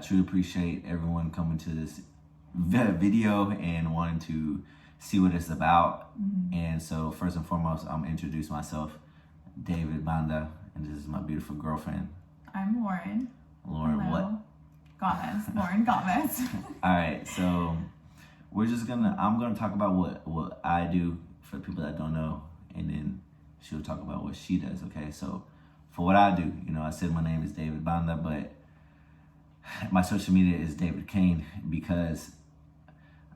truly appreciate everyone coming to this video and wanting to see what it's about. And so first and foremost, I'm gonna introduce myself, David Banda, and this is my beautiful girlfriend. I'm Lauren. Lauren, Hello. what? Gomez. Lauren Gomez. All right, so I'm gonna talk about what I do for people that don't know, and then she'll talk about what she does. Okay, so for what I do, I said my name is David Banda, but my social media is David Kane because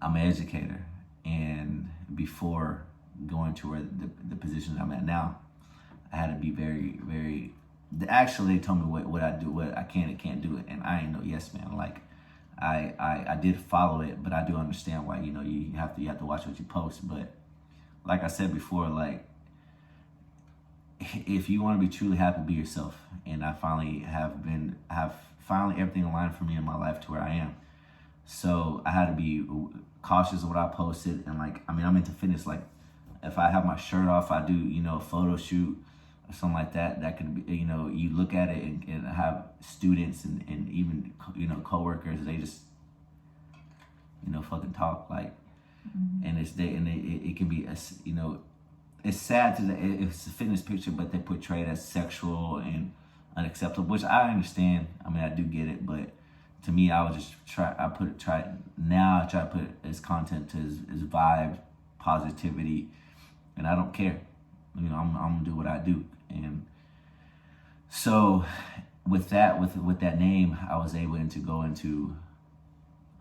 I'm an educator, and before going to where the position I'm at now, I had to be very, very. Actually, they told me what I do, what I can and can't do it, and I ain't no yes man. Like, I did follow it, but I do understand why you have to watch what you post. But like I said before, like, if you want to be truly happy, be yourself. And I finally have everything aligned for me in my life to where I am. So I had to be cautious of what I posted, and I'm into fitness. Like, if I have my shirt off, I do a photo shoot or something like that. That could be you look at it and have students and even coworkers. They just fucking talk like, and it can be it's sad it's a fitness picture, but they portray it as sexual and unacceptable, which I understand. I do get it, but to me, I would just try to put it as content to his vibe, positivity, and I don't care. I'm gonna do what I do. And so with that name, I was able to go into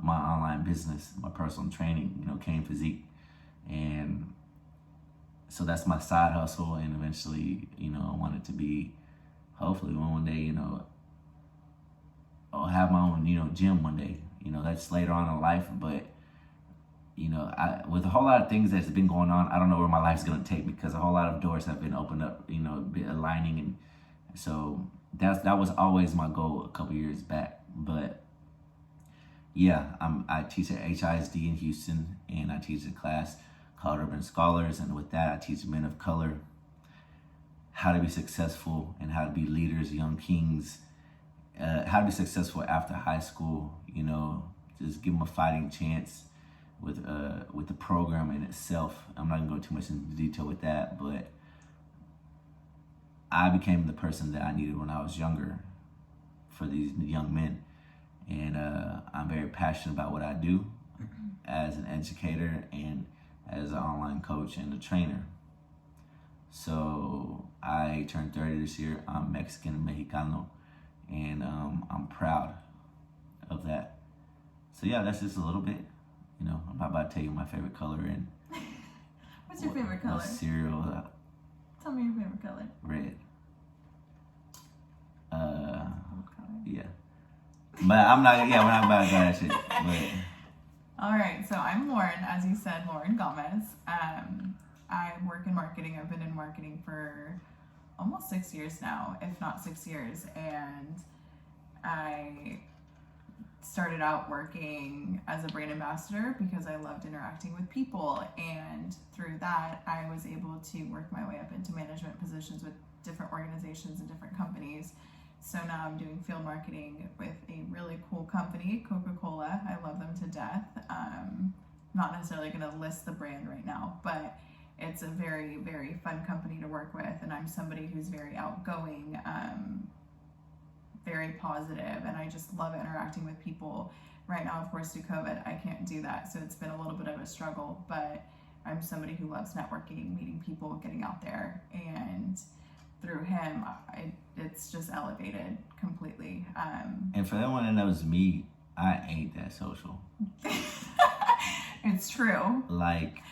my online business, my personal training, Kane Physique. And so that's my side hustle, and eventually, I want it to be, hopefully one day, I'll have my own, gym one day. That's later on in life, but with a whole lot of things that's been going on, I don't know where my life's gonna take me, because a whole lot of doors have been opened up, been aligning, and so that was always my goal a couple years back. But yeah, I teach at HISD in Houston, and I teach a class called Urban Scholars, and with that, I teach men of color how to be successful and how to be leaders, young kings, how to be successful after high school. Just give them a fighting chance with the program in itself. I'm not gonna go too much into detail with that, but I became the person that I needed when I was younger for these young men, and I'm very passionate about what I do as an educator and as an online coach and a trainer. So I turned 30 this year. I'm Mexican and Mexicano, and I'm proud of that. So yeah, that's just a little bit. I'm not about to tell you my favorite color and What's your favorite color? Cereal. Tell me your favorite color. Red. What Yeah. But I'm not. Yeah, we're not about to go that shit. But All right, so I'm Lauren, as you said, Lauren Gomez. I work in marketing. I've been in marketing for almost 6 years now, if not 6 years, and I started out working as a brand ambassador because I loved interacting with people, and through that I was able to work my way up into management positions with different organizations and different companies. So now I'm doing field marketing with a really cool company, Coca-Cola. I love them to death. Not necessarily going to list the brand right now, but it's a very, very fun company to work with, and I'm somebody who's very outgoing, very positive, and I just love interacting with people. Right now, of course, due to COVID, I can't do that, so it's been a little bit of a struggle, but I'm somebody who loves networking, meeting people, getting out there, and through him, it's just elevated completely. And for anyone that knows me, I ain't that social. It's true. Like,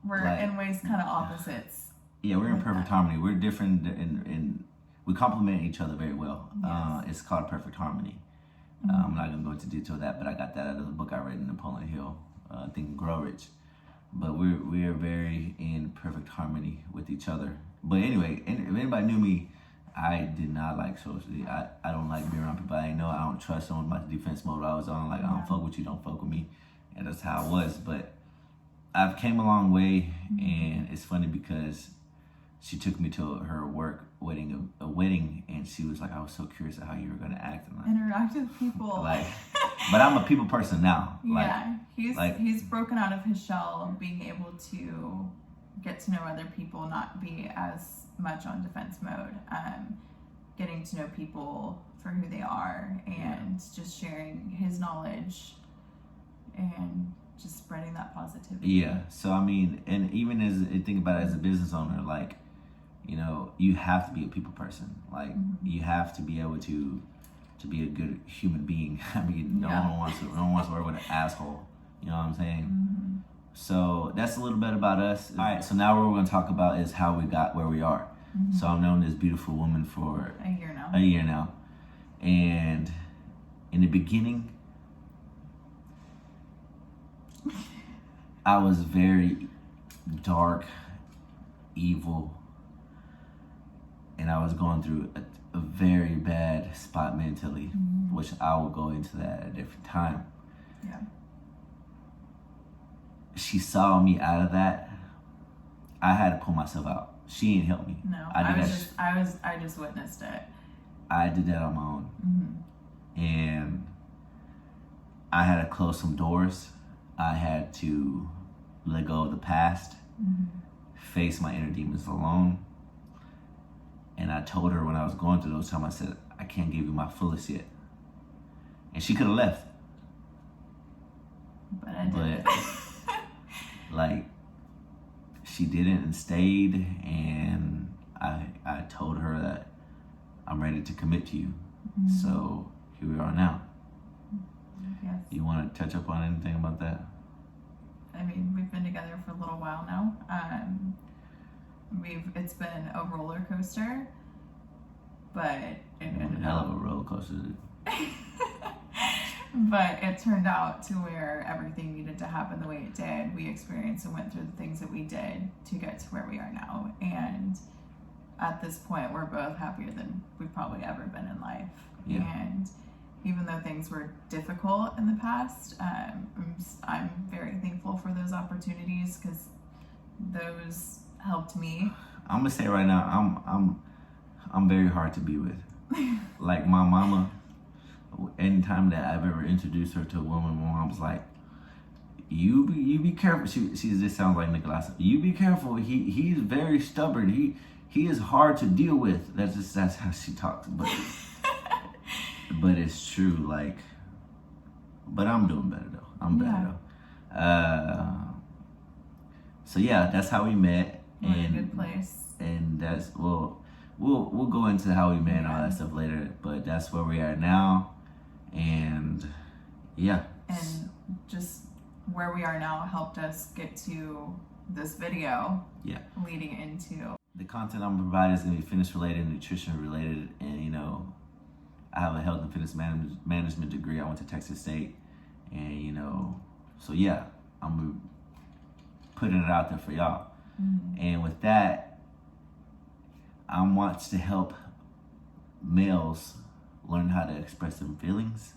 we're in ways kind of opposites. Yeah, we're in perfect harmony. We're different, and we complement each other very well. Yes. It's called Perfect Harmony. I'm not going to go into detail of that, but I got that out of the book I read in Napoleon Hill, Think and Grow Rich. But we are very in perfect harmony with each other. But anyway, if anybody knew me, I did not like socially. I don't like being around people I didn't know. I don't trust someone. My defense mode I was on. Like, I don't fuck with you, don't fuck with me. And that's how I was. But I've came a long way, and it's funny because she took me to her work wedding, a wedding, and she was like, I was so curious of how you were gonna act, and like, Interact with people. like, but I'm a people person now. Like, yeah, he's broken out of his shell of being able to get to know other people, not be as much on defense mode. Getting to know people for who they are, and just sharing his knowledge and just spreading that positivity. Yeah. So I mean, and even as think about it as a business owner, like, you know, you have to be a people person. Like, you have to be able to be a good human being. I mean, no one wants to work with an asshole. You know what I'm saying? So that's a little bit about us. All right. So now what we're going to talk about is how we got where we are. So I've known this beautiful woman for a year now. And in the beginning, I was very dark, evil, and I was going through a very bad spot mentally, which I will go into that at a different time. Yeah. She saw me out of that. I had to pull myself out. She didn't help me. No, I just witnessed it. I did that on my own. And I had to close some doors. I had to let go of the past, face my inner demons alone. And I told her when I was going through those times, I said, I can't give you my fullest yet. And she could have left. But I did. Like, she didn't and stayed, and I told her that I'm ready to commit to you. So here we are now. Yes. You want to touch up on anything about that? I mean, we've been together for a little while now. It's been a roller coaster, but it ended hell up of a roller coaster. But it turned out to where everything needed to happen the way it did. We experienced and went through the things that we did to get to where we are now. And at this point, we're both happier than we've probably ever been in life. Yeah. And even though things were difficult in the past, I'm very thankful for those opportunities, because those helped me. I'm gonna say right now, I'm very hard to be with. Like, my mama, anytime that I've ever introduced her to a woman, my mom's like, you be careful. She just sounds like Nicholas. You be careful. He's very stubborn. He is hard to deal with. That's how she talks. But it's true. Like, but I'm doing better though. I'm better though. So yeah, that's how we met. We're in a good place. And that's we'll go into how we met and all that stuff later. But that's where we are now. And yeah. And just where we are now helped us get to this video. Yeah. Leading into the content I'm providing is gonna be fitness related, nutrition related, and you know, I have a health and fitness management degree. I went to Texas State, and you know, so yeah, I'm putting it out there for y'all. And with that, I want to help males learn how to express their feelings.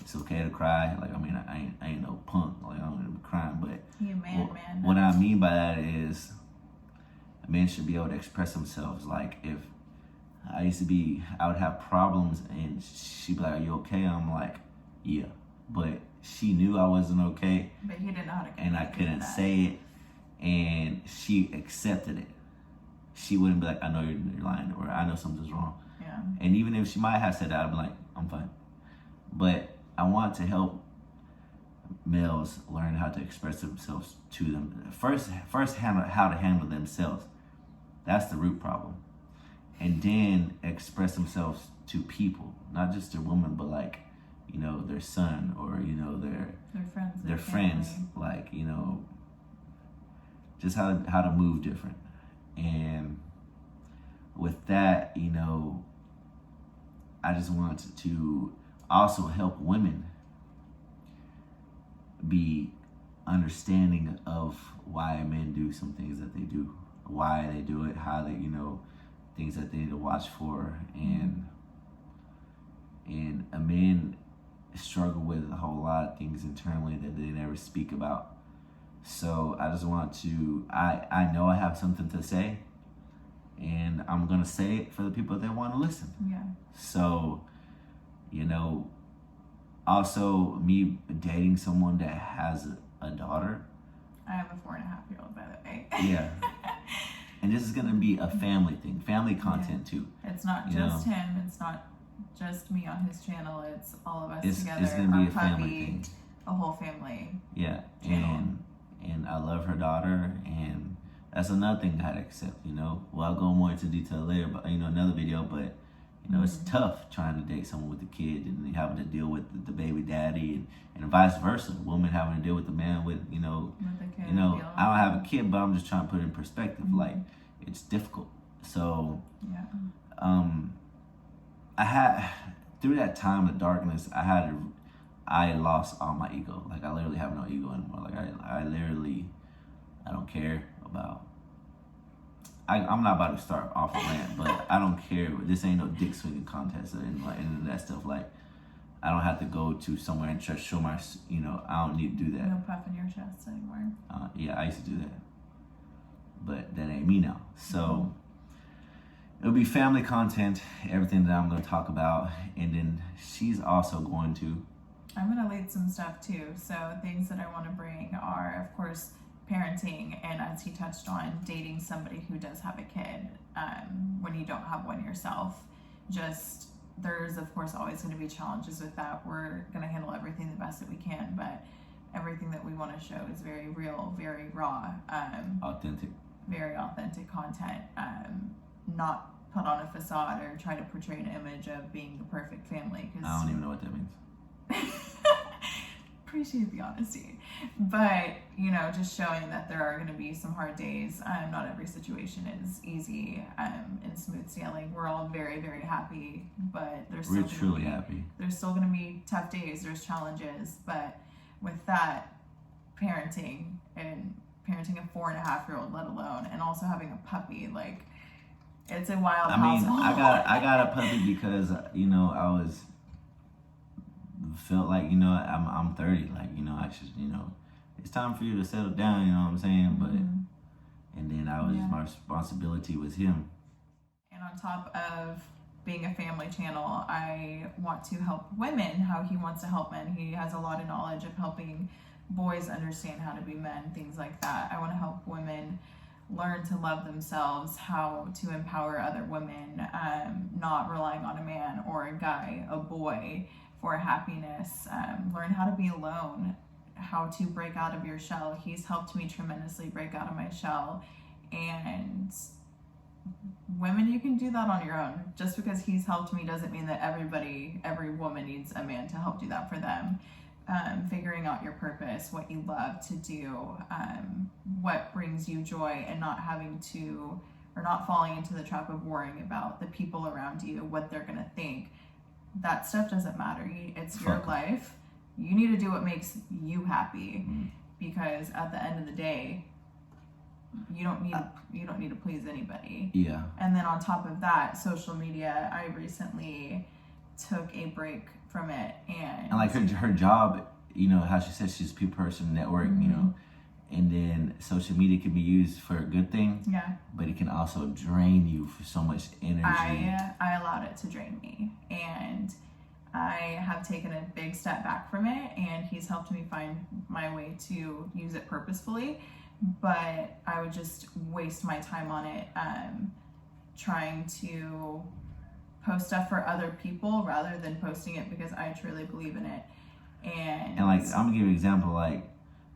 It's okay to cry. Like, I mean, I ain't no punk. Like, I don't even be crying, but man. What I mean by that is, men should be able to express themselves. Like, if I would have problems, and she'd be like, "Are you okay?" I'm like, "Yeah," but she knew I wasn't okay, but he didn't know how to, and I couldn't say it, and she accepted it. She wouldn't be like, "I know you're lying," or "I know something's wrong." Yeah. And even if she might have said that, I'd be like, "I'm fine." But I want to help males learn how to express themselves to them. First how to handle themselves. That's the root problem. And then express themselves to people, not just their woman, but like, you know, their son, or you know, their friends, like, you know, just how to move different. And with that, you know, I just wanted to also help women be understanding of why men do some things that they do, why they do it, how they, you know, things that they need to watch for. And a men struggle with a whole lot of things internally that they never speak about. So I just want to, I know I have something to say, and I'm gonna say it for the people that want to listen. Yeah. So, also me dating someone that has a daughter. I have a 4.5-year-old, by the way. Yeah. And this is gonna be a family thing, family content too. It's not just him. It's not just me on his channel. It's all of us together. It's gonna be a family thing. A whole family. Yeah, channel. and I love her daughter, and that's another thing I had to accept. Well, I'll go more into detail later, but another video. But it's tough trying to date someone with a kid and having to deal with the baby daddy, and vice versa. Women having to deal with the man with With the kid. I don't have a kid, but I'm just trying to put it in perspective. Like, it's difficult. So I had, through that time of darkness, I lost all my ego. Like, I literally have no ego anymore. Like, I don't care about. I'm not about to start off a rant, but I don't care. This ain't no dick swinging contest and that stuff. Like, I don't have to go to somewhere and just show my. I don't need to do that. No puffing your chest anymore. Yeah, I used to do that, but that ain't me now. So it'll be family content, everything that I'm going to talk about, and then she's also going to. I'm going to lead some stuff too. So things that I want to bring are, of course, parenting, and as he touched on, dating somebody who does have a kid when you don't have one yourself. Just, there's of course always going to be challenges with that. We're going to handle everything the best that we can, but everything that we want to show is very real, very raw, Authentic. very authentic content, not put on a facade or try to portray an image of being the perfect family. Cause I don't even know what that means. Appreciate the honesty, but just showing that there are going to be some hard days. Not every situation is easy and smooth sailing. We're all very, very happy, but we're truly happy. There's still going to be tough days. There's challenges, but with that, parenting a 4.5-year-old, let alone, and also having a puppy, like, it's a wild household. I got a puppy because I felt like I'm 30, like I should it's time for you to settle down, you know what I'm saying? But and then my responsibility was him. And on top of being a family channel, I want to help women how he wants to help men. He has a lot of knowledge of helping boys understand how to be men, things like that. I want to help women learn to love themselves, how to empower other women, not relying on a man or a guy, a boy, for happiness, learn how to be alone, how to break out of your shell. He's helped me tremendously break out of my shell. And women, you can do that on your own. Just because he's helped me doesn't mean that every woman needs a man to help do that for them. Figuring out your purpose, what you love to do, what brings you joy, and not falling into the trap of worrying about the people around you, what they're going to think. That stuff doesn't matter. It's your life. You need to do what makes you happy, because at the end of the day, you don't need to please anybody. Yeah. And then on top of that, social media. I recently took a break from it, and like her job, how she says she's a people person network, and then social media can be used for a good thing. Yeah. But it can also drain you for so much energy. I allowed it to drain me, and I have taken a big step back from it, and he's helped me find my way to use it purposefully. But I would just waste my time on it, trying to post stuff for other people rather than posting it because I truly believe in it. And like, I'm gonna give you an example. Like,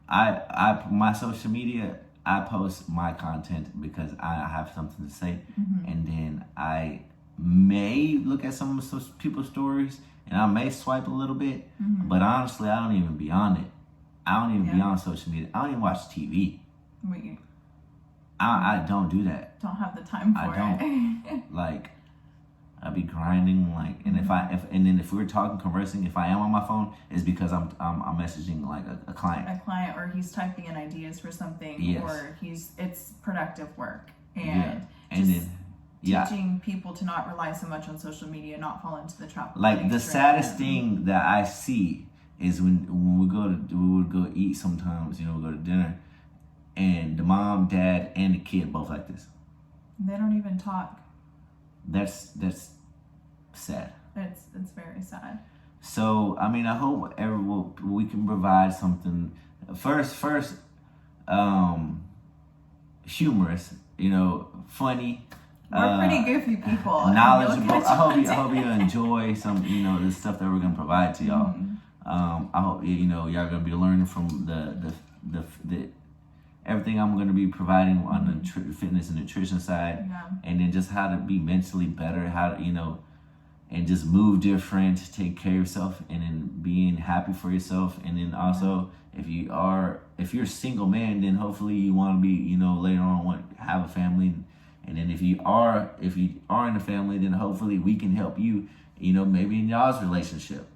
my social media, I post my content because I have something to say, and then I may look at some of people's stories and I may swipe a little bit, but honestly, I don't even be on it. I don't even be on social media. I don't even watch TV. I don't do that. Don't have the time for it. Like, I be grinding, like, and if we're conversing, if I am on my phone, it's because I'm messaging like a client. A client, or he's typing in ideas for something, yes. Or it's productive work. And teaching people to not rely so much on social media, not fall into the trap. Like, the saddest thing that I see is when we would go eat sometimes, we go to dinner, and the mom, dad, and the kid both like this. They don't even talk. That's sad. It's very sad. So I mean, I hope we can provide something. First, humorous. Funny. We're pretty goofy people. Knowledgeable. I hope you enjoy some, the stuff that we're gonna provide to y'all. I hope y'all gonna be learning from the everything I'm gonna be providing on the fitness and nutrition side, and then just how to be mentally better, how to and just move different, take care of yourself, and then being happy for yourself, and then also if you're a single man, then hopefully you want to be later on have a family. And then if you are in a family, then hopefully we can help you, maybe in y'all's relationship.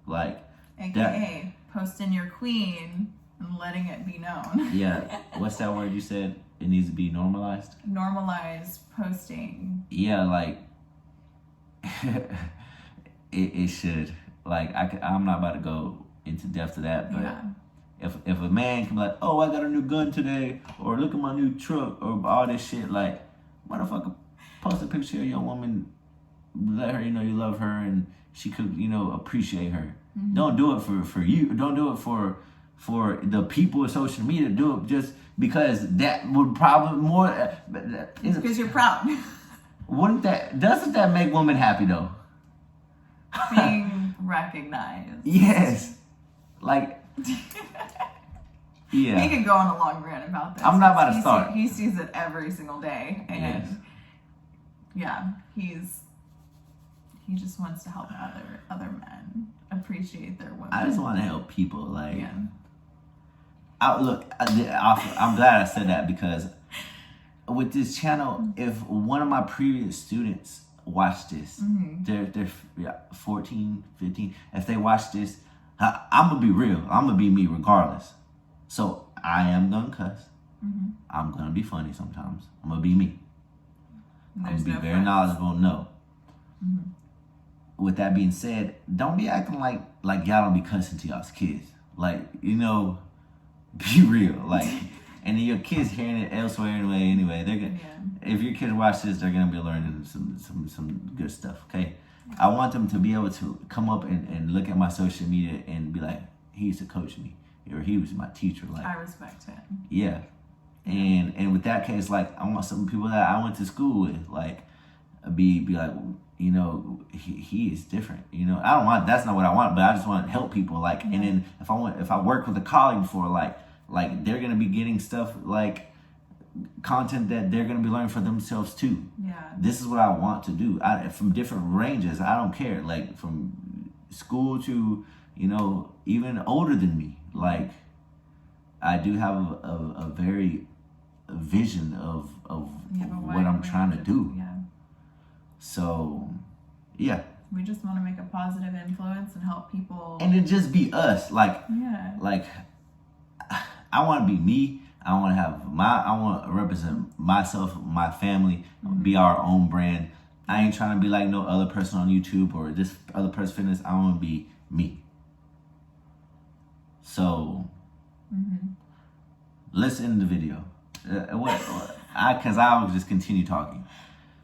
Like AKA posting your queen and letting it be known. Yeah. What's that word you said? It needs to be normalized? Normalized posting. Yeah, like it should. Like I'm not about to go into depth to that, but if a man can be like, oh, I got a new gun today, or look at my new truck, or all this shit, like, motherfucker, post a picture of your woman, let her you love her, and she could appreciate her. Don't do it for you. Don't do it for the people of social media. Do it just because that would probably more. It's because you're proud. Doesn't that make women happy though? Being recognized. Yes. Like. Yeah. He could go on a long rant about this. I'm not about to start. He sees it every single day, and he just wants to help other men appreciate their women. I just want to help people. Like, I'm glad I said that, because with this channel, if one of my previous students watched this, they're 14, 15. If they watch this, I'm gonna be real. I'm gonna be me regardless. So I am gonna cuss. I'm gonna be funny sometimes. I'm gonna be me. I'm gonna be very knowledgeable. No. With that being said, don't be acting like y'all don't be cussing to y'all's kids. Like, be real. Like, and then your kids hearing it elsewhere anyway. They're gonna. If your kids watch this, they're gonna be learning some good stuff. Okay. I want them to be able to come up and look at my social media and be like, he used to coach me, or he was my teacher. Like, I respect him. Yeah. And with that case, like, I want some people that I went to school with, like, be like, he is different. I don't want, that's not what I want, but I just want to help people. Like, and then if I work with a colleague before, like they're gonna be getting stuff like content that they're gonna be learning for themselves too. Yeah. This is what I want to do. From different ranges. I don't care. Like, from school to even older than me. Like, I do have a very vision of what I'm trying to do. Yeah. So, yeah. We just want to make a positive influence and help people. And it just be us. Like, I want to be me. I want to represent myself, my family, be our own brand. I ain't trying to be like no other person on YouTube or this other person fitness. I want to be me. So, let's end the video. Because I will just continue talking.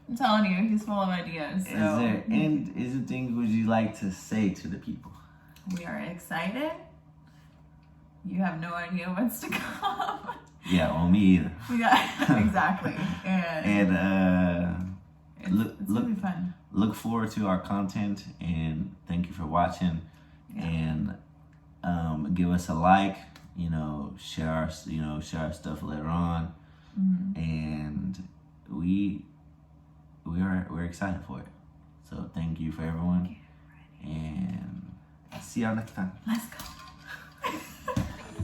I'm telling you, he's full of ideas. So. Is there anything would you like to say to the people? We are excited. You have no idea what's to come. Yeah, on me either. Yeah, exactly. And it's gonna be fun. Look forward to our content, and thank you for watching. And give us a like. Share our stuff later on. And we're excited for it. So thank you for everyone, and see y'all next time. Let's go.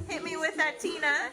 Hit me with that, Tina.